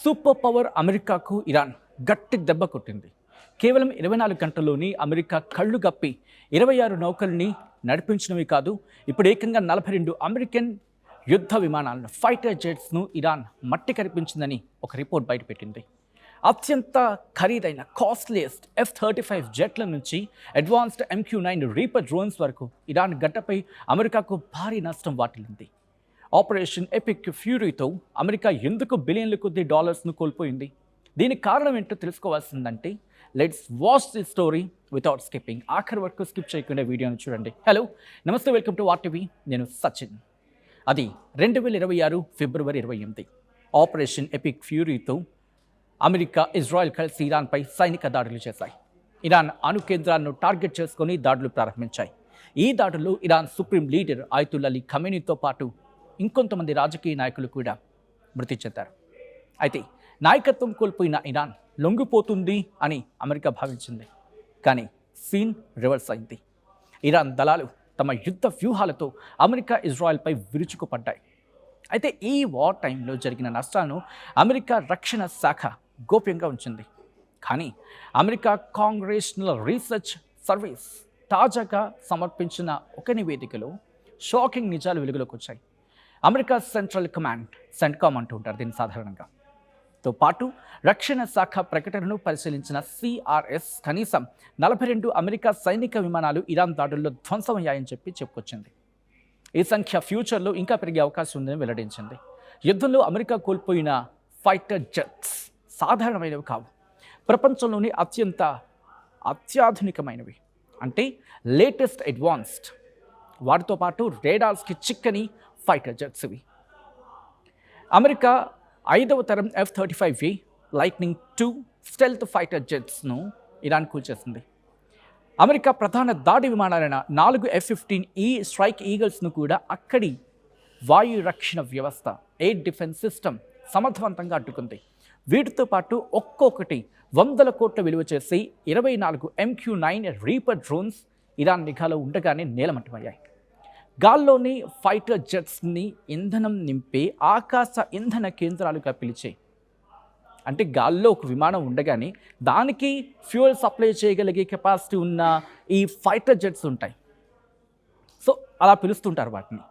Super power అమెరికాకు Iran గట్టి దెబ్బ కొట్టింది. కేవలం 24 గంటల్లోని అమెరికా కళ్ళు గప్పి 26 నౌకల్ని నడిపించినవి కాదు, ఇప్పుడు ఏకంగా 42 అమెరికన్ యుద్ధ విమానాలను, ఫైటర్ జెట్స్ను ఇరాన్ మట్టి కరిపించిందని ఒక రిపోర్ట్ బయటపెట్టింది. అత్యంత ఖరీదైన కాస్ట్లీయెస్ట్ F-35 జెట్ల నుంచి అడ్వాన్స్డ్ MQ-9 రీపర్ డ్రోన్స్ వరకు ఇరాన్ గడ్డపై అమెరికాకు భారీ నష్టం వాటిల్లింది. ఆపరేషన్ ఎపిక్ ఫ్యూరీతో అమెరికా ఎందుకు బిలియన్ల కొద్ది డాలర్స్ను కోల్పోయింది? దీనికి కారణం ఏంటో తెలుసుకోవాల్సిందంటే let's watch the story without skipping. ఆఖరి వరకు స్కిప్ చేయకుండా వీడియోని చూడండి. హలో, నమస్తే, వెల్కమ్ టు వాట్ టీవీ. నేను సచిన్. అది 2026 ఫిబ్రవరి 28. ఆపరేషన్ ఎపిక్ ఫ్యూరీతో అమెరికా, ఇజ్రాయెల్ కలిసి ఇరాన్పై సైనిక దాడులు చేశాయి. ఇరాన్ అణు కేంద్రాలను టార్గెట్ చేసుకుని దాడులు ప్రారంభించాయి. ఈ దాడుల్లో Iran supreme leader Ayatollah Ali ఖమేనీతో పాటు ఇంకొంతమంది రాజకీయ నాయకులు కూడా మృతి చెందారు. అయితే నాయకత్వం కోల్పోయిన ఇరాన్ లొంగిపోతుంది అని అమెరికా భావించింది. కానీ సీన్ రివర్స్ అయింది. ఇరాన్ దళాలు తమ యుద్ధ వ్యూహాలతో అమెరికా, ఇజ్రాయెల్పై విరుచుకుపడ్డాయి. అయితే ఈ వార్ టైంలో జరిగిన నష్టాలను అమెరికా రక్షణ శాఖ గోప్యంగా ఉంచింది. కానీ అమెరికా కాంగ్రెషనల్ రీసెర్చ్ సర్వీస్ తాజాగా సమర్పించిన ఒక నివేదికలో షాకింగ్ నిజాలు వెలుగులోకి వచ్చాయి. అమెరికా సెంట్రల్ కమాండ్, సెంట్కామ్ అంటూ ఉంటారు దీన్ని సాధారణంగా, తో పాటు రక్షణ శాఖ ప్రకటనను పరిశీలించిన CRS కనీసం 42 అమెరికా సైనిక విమానాలు ఇరాన్ దాడుల్లో ధ్వంసమయ్యాయని చెప్పుకొచ్చింది. ఈ సంఖ్య ఫ్యూచర్లో ఇంకా పెరిగే అవకాశం ఉందని వెల్లడించింది. యుద్ధంలో అమెరికా కోల్పోయిన ఫైటర్ జెట్స్ సాధారణమైనవి కావు. ప్రపంచంలోని అత్యాధునికమైనవి, అంటే లేటెస్ట్ అడ్వాన్స్డ్, వాటితో పాటు రేడార్స్కి చిక్కని ఫైటర్ జెట్స్ ఇవి. అమెరికా 5వ తరం F-35V లైట్నింగ్ 2 స్టెల్త్ ఫైటర్ జెట్స్ను ఇరాన్ కూల్చేసింది. అమెరికా ప్రధాన దాడి విమానాలైన 4 F-15E స్ట్రైక్ ఈగల్స్ను కూడా అక్కడి వాయు రక్షణ వ్యవస్థ, ఎయిర్ డిఫెన్స్ సిస్టమ్ సమర్థవంతంగా అడ్డుకుంది. వీటితో పాటు ఒక్కొక్కటి 100 కోట్ల విలువ చేసి 24 MQ-9 రీపర్ డ్రోన్స్ ఇరాన్ నిఘాలో ఉండగానే నేలమట్టమయ్యాయి. గాల్లోని ఫైటర్ జెట్స్ని ఇంధనం నింపే ఆకాశ ఇంధన కేంద్రాలుగా పిలిచే, అంటే గాల్లో ఒక విమానం ఉండగానే దానికి ఫ్యూయల్ సప్లై చేయగలిగే కెపాసిటీ ఉన్న ఈ ఫైటర్ జెట్స్ ఉంటాయి. సో అలా పిలుస్తుంటారు వాటిని.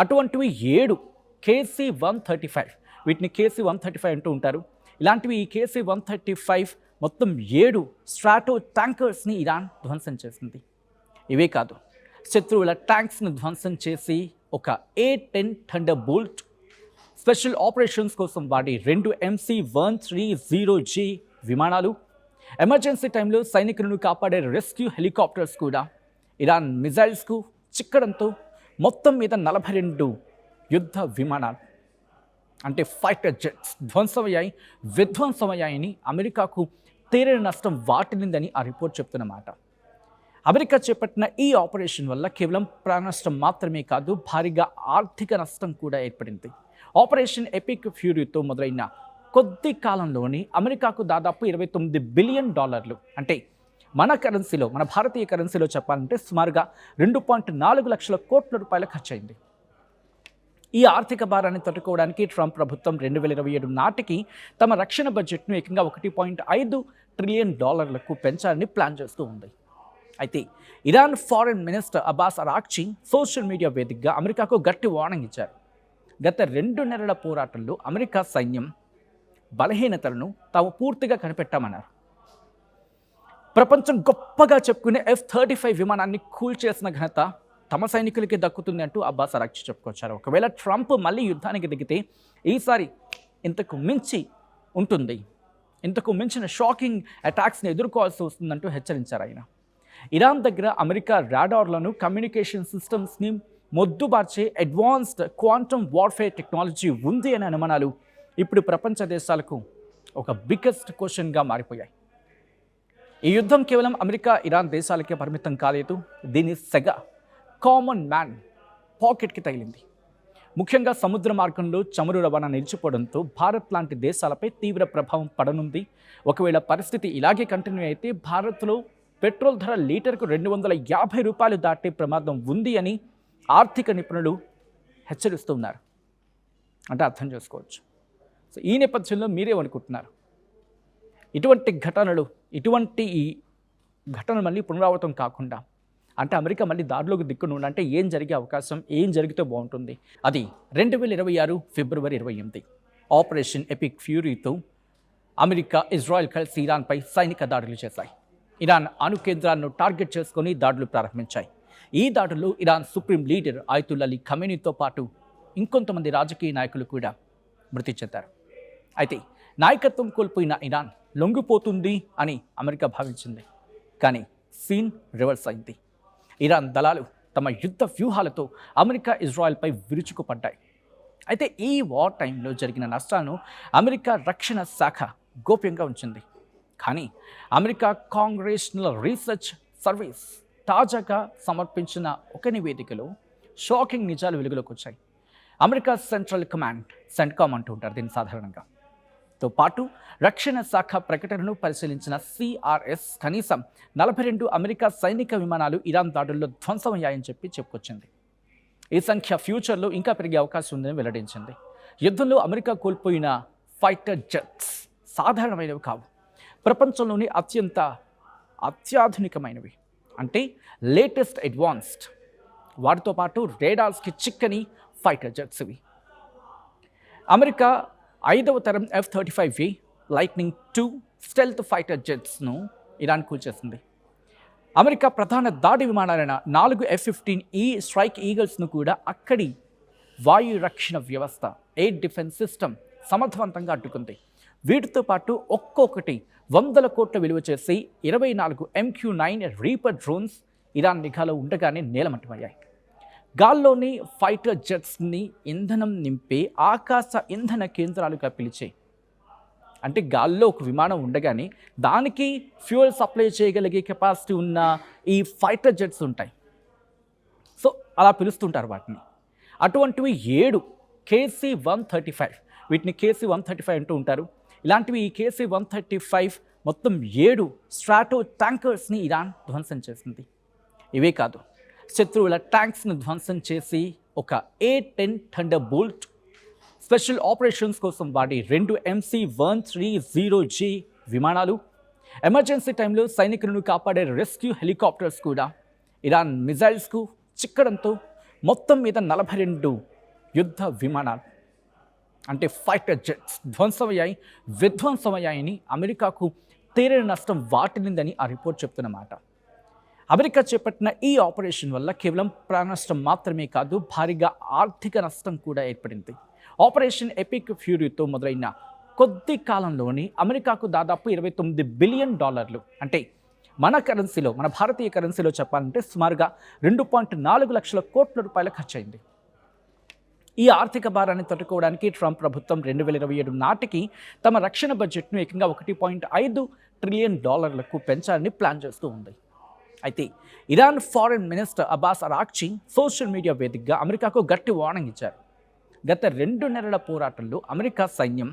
అటువంటివి 7 KC-135, వీటిని KC-135 అంటూ ఉంటారు. ఇలాంటివి ఈ KC-135 మొత్తం 7 స్ట్రాటో ట్యాంకర్స్ని ఇరాన్ ధ్వంసం చేసింది. ఇవే కాదు, శత్రువుల ట్యాంక్స్ను ధ్వంసం చేసి ఒక A-10 thunder bolt, special operations కోసం వాడే 2 MC-130J విమానాలు, ఎమర్జెన్సీ టైంలో సైనికులను కాపాడే రెస్క్యూ హెలికాప్టర్స్ కూడా ఇరాన్ మిజైల్స్కు చిక్కడంతో మొత్తం మీద 42 యుద్ధ విమానాలు, అంటే ఫైటర్ జెట్స్ ధ్వంసమయ్యాయి, విధ్వంసమయ్యాయని అమెరికాకు తీరని నష్టం వాటిల్లిందని ఆ రిపోర్ట్ చెప్తున్నమాట. అమెరికా చేపట్టిన ఈ ఆపరేషన్ వల్ల కేవలం ప్రాణ నష్టం మాత్రమే కాదు, భారీగా ఆర్థిక నష్టం కూడా ఏర్పడింది. ఆపరేషన్ ఎపిక్ ఫ్యూరీతో మొదలైన కొద్ది కాలంలోని అమెరికాకు దాదాపు $29 బిలియన్, అంటే మన కరెన్సీలో, మన భారతీయ కరెన్సీలో చెప్పాలంటే సుమారుగా 2.4 లక్షల కోట్ల రూపాయల ఖర్చయింది. ఈ ఆర్థిక భారాన్ని తట్టుకోవడానికి ట్రంప్ ప్రభుత్వం 2027 నాటికి తమ రక్షణ బడ్జెట్ను ఏకంగా $1.5 ట్రిలియన్ పెంచాలని ప్లాన్ చేస్తూ ఉంది. అయితే Iran foreign minister Abbas Araghchi social media వేదికగా అమెరికాకు గట్టి వార్నింగ్ ఇచ్చారు. గత 2 నెలల పోరాటంలో అమెరికా సైన్యం బలహీనతలను తాము పూర్తిగా కనిపెట్టామన్నారు. ప్రపంచం గొప్పగా చెప్పుకునే F-35 విమానాన్ని కూల్చేసిన ఘనత తమ సైనికులకి దక్కుతుంది అంటూ అబ్బాస్ అరాక్చి చెప్పుకొచ్చారు. ఒకవేళ ట్రంప్ మళ్ళీ యుద్ధానికి దిగితే ఈసారి ఇంతకు మించి ఉంటుంది, ఇంతకు మించిన షాకింగ్ అటాక్స్ని ఎదుర్కోవాల్సి వస్తుందంటూ హెచ్చరించారు ఆయన. ఇరాన్ దగ్గర అమెరికా రాడార్లను, కమ్యూనికేషన్ సిస్టమ్స్ని మొద్దుబార్చే అడ్వాన్స్డ్ క్వాంటమ్ వార్ఫేర్ టెక్నాలజీ ఉంది అనే అనుమానాలు ఇప్పుడు ప్రపంచ దేశాలకు ఒక బిగ్గెస్ట్ క్వశ్చన్గా మారిపోయాయి. ఈ యుద్ధం కేవలం అమెరికా, ఇరాన్ దేశాలకే పరిమితం కాలేదు. దీని సెగ కామన్ మ్యాన్ పాకెట్కి తగిలింది. ముఖ్యంగా సముద్ర మార్గంలో చమురు రవాణా నిలిచిపోవడంతో భారత్ లాంటి దేశాలపై తీవ్ర ప్రభావం పడనుంది. ఒకవేళ పరిస్థితి ఇలాగే కంటిన్యూ అయితే భారత్లో పెట్రోల్ ధర లీటర్కు $250 దాటే ప్రమాదం ఉంది అని ఆర్థిక నిపుణులు హెచ్చరిస్తున్నారు. అంటే అర్థం చేసుకోవచ్చు. సో ఈ నేపథ్యంలో మీరేమనుకుంటున్నారు? ఇటువంటి ఈ ఘటనలు మళ్ళీ పునరావృతం కాకుండా అంటే అమెరికా మళ్ళీ దారిలోకి దిక్కునుండి అంటే ఏం జరిగే అవకాశం, ఏం జరిగితే బాగుంటుంది? అది 2026 ఫిబ్రవరి 28 ఆపరేషన్ ఎపిక్ ఫ్యూరీతో అమెరికా, ఇజ్రాయెల్ కలిసి ఇరాన్పై సైనిక దాడులు చేశాయి. ఇరాన్ అణు కేంద్రాలను టార్గెట్ చేసుకొని దాడులు ప్రారంభించాయి. ఈ దాడుల్లో Iran supreme leader Ayatollah Ali ఖమేనీతో పాటు ఇంకొంతమంది రాజకీయ నాయకులు కూడా మృతి చెందారు. అయితే నాయకత్వం కోల్పోయిన ఇరాన్ లొంగిపోతుంది అని అమెరికా భావించింది. కానీ సీన్ రివర్స్ అయింది. ఇరాన్ దళాలు తమ యుద్ధ వ్యూహాలతో అమెరికా, ఇజ్రాయెల్పై విరుచుకుపడ్డాయి. అయితే ఈ వార్ టైంలో జరిగిన నష్టాలను అమెరికా రక్షణ శాఖ గోప్యంగా ఉంచింది. కానీ అమెరికా కాంగ్రెషనల్ రీసెర్చ్ సర్వీస్ తాజాగా సమర్పించిన ఒక నివేదికలో షాకింగ్ నిజాలు వెలుగులోకి వచ్చాయి. అమెరికా సెంట్రల్ కమాండ్, సెంట్కామ్ అంటూ ఉంటారు దీన్ని సాధారణంగా, తో పాటు రక్షణ శాఖ ప్రకటనను పరిశీలించిన సిఆర్ఎస్ కనీసం 42 అమెరికా సైనిక విమానాలు ఇరాన్ దాడుల్లో ధ్వంసమయ్యాయని చెప్పుకొచ్చింది. ఈ సంఖ్య ఫ్యూచర్లో ఇంకా పెరిగే అవకాశం ఉందని వెల్లడించింది. యుద్ధంలో అమెరికా కోల్పోయిన ఫైటర్ జెట్స్ సాధారణమైనవి కావు. ప్రపంచంలోని అత్యాధునికమైనవి, అంటే లేటెస్ట్ అడ్వాన్స్డ్. వాటితో పాటు రేడార్స్కి చిక్కని ఫైటర్ జెట్స్ ఇవి. అమెరికా 5వ తరం F-35V lightning II stealth fighter జెట్స్ను ఇరాన్ కూల్చేసింది. అమెరికా ప్రధాన దాడి విమానాలైన 4 F-15E స్ట్రైక్ ఈగల్స్ను కూడా అక్కడి వాయు రక్షణ వ్యవస్థ, ఎయిర్ డిఫెన్స్ సిస్టమ్ సమర్థవంతంగా అడ్డుకుంది. వీటితో పాటు ఒక్కొక్కటి 100 కోట్ల విలువ చేసి 24 MQ-9 రీపర్ డ్రోన్స్ ఇరాన్ నిఘాలో ఉండగానే నేలమట్టమయ్యాయి. గాల్లోని ఫైటర్ జెట్స్ని ఇంధనం నింపే ఆకాశ ఇంధన కేంద్రాలుగా పిలిచే, అంటే గాల్లో ఒక విమానం ఉండగానే దానికి ఫ్యూయల్ సప్లై చేయగలిగే కెపాసిటీ ఉన్న ఈ ఫైటర్ జెట్స్ ఉంటాయి. సో అలా పిలుస్తుంటారు వాటిని. అటువంటివి 7 KC-135, వీటిని KC-135 అంటూ ఉంటారు. ఇలాంటివి ఈ KC-135 మొత్తం 7 స్ట్రాటో ట్యాంకర్స్ని ఇరాన్ ధ్వంసం చేసింది. ఇవే కాదు, శత్రువుల ట్యాంక్స్ను ధ్వంసం చేసి ఒక A-10 thunder bolt special operations కోసం వాడి 2 MC-130J విమానాలు, ఎమర్జెన్సీ టైంలో సైనికులను కాపాడే రెస్క్యూ హెలికాప్టర్స్ కూడా ఇరాన్ మిజైల్స్కు చిక్కడంతో మొత్తం మీద 42 యుద్ధ విమానాలు, అంటే ఫైటర్ జెట్స్ విధ్వంసమయ్యాయని అమెరికాకు తీరని నష్టం వాటిల్లిందని ఆ రిపోర్ట్ చెప్తున్నమాట. అమెరికా చేపట్టిన ఈ ఆపరేషన్ వల్ల కేవలం ప్రాణ నష్టం మాత్రమే కాదు, భారీగా ఆర్థిక నష్టం కూడా ఏర్పడింది. ఆపరేషన్ ఎపిక్ ఫ్యూరీతో మొదలైన కొద్ది కాలంలోని అమెరికాకు దాదాపు $29 బిలియన్, అంటే మన కరెన్సీలో, మన భారతీయ కరెన్సీలో చెప్పాలంటే సుమారుగా 2.4 లక్షల కోట్ల రూపాయల ఖర్చయింది. ఈ ఆర్థిక భారాన్ని తట్టుకోవడానికి ట్రంప్ ప్రభుత్వం 2027 నాటికి తమ రక్షణ బడ్జెట్ను ఏకంగా $1.5 ట్రిలియన్ పెంచాలని ప్లాన్ చేస్తూ ఉంది. అయితే Iran foreign minister Abbas Araghchi social media వేదికగా అమెరికాకు గట్టి వార్నింగ్ ఇచ్చారు. గత 2 నెలల పోరాటంలో అమెరికా సైన్యం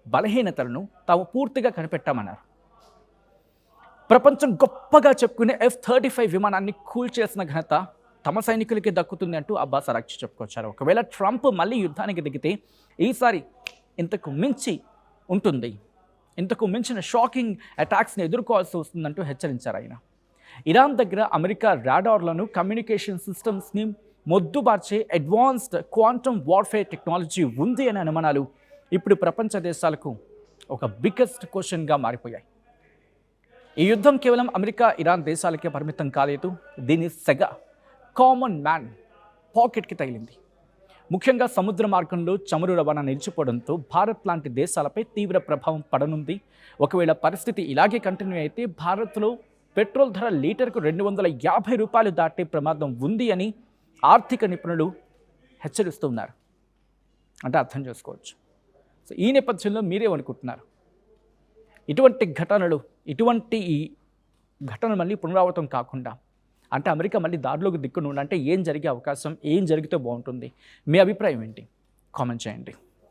బలహీనతలను తాము పూర్తిగా కనిపెట్టామన్నారు. ప్రపంచం గొప్పగా చెప్పుకునే F-35 విమానాన్ని కూల్చేసిన ఘనత తమ సైనికులకి దక్కుతుంది అంటూ అబ్బాస్ అరాక్చి చెప్పుకొచ్చారు. ఒకవేళ ట్రంప్ మళ్ళీ యుద్ధానికి దిగితే ఈసారి ఇంతకు మించిన షాకింగ్ అటాక్స్ని ఎదుర్కోవాల్సి వస్తుందంటూ హెచ్చరించారు ఆయన. ఇరాన్ దగ్గర అమెరికా రాడార్లను, కమ్యూనికేషన్ సిస్టమ్స్ని మొద్దుబార్చే అడ్వాన్స్డ్ క్వాంటమ్ వార్ఫేర్ టెక్నాలజీ ఉంది అనే అనుమానాలు ఇప్పుడు ప్రపంచ దేశాలకు ఒక బిగ్గెస్ట్ క్వశ్చన్గా మారిపోయాయి. ఈ యుద్ధం కేవలం అమెరికా, ఇరాన్ దేశాలకే పరిమితం కాలేదు. దీని సెగ కామన్ మ్యాన్ పాకెట్కి తగిలింది. ముఖ్యంగా సముద్ర మార్గంలో చమురు రవాణా నిలిచిపోవడంతో భారత్ లాంటి దేశాలపై తీవ్ర ప్రభావం పడనుంది. ఒకవేళ పరిస్థితి ఇలాగే కంటిన్యూ అయితే భారత్లో పెట్రోల్ ధర లీటర్కు $250 దాటే ప్రమాదం ఉంది అని ఆర్థిక నిపుణులు హెచ్చరిస్తున్నారు. అంటే అర్థం చేసుకోవచ్చు. సో ఈ నేపథ్యంలో మీరేమనుకుంటున్నారు? ఇటువంటి ఘటనలు మళ్ళీ పునరావృతం కాకుండా అంటే అమెరికా మళ్ళీ దారిలోకి దిక్కునుండి అంటే ఏం జరిగే అవకాశం, ఏం జరిగితే బాగుంటుంది? మీ అభిప్రాయం ఏంటి? కామెంట్ చేయండి.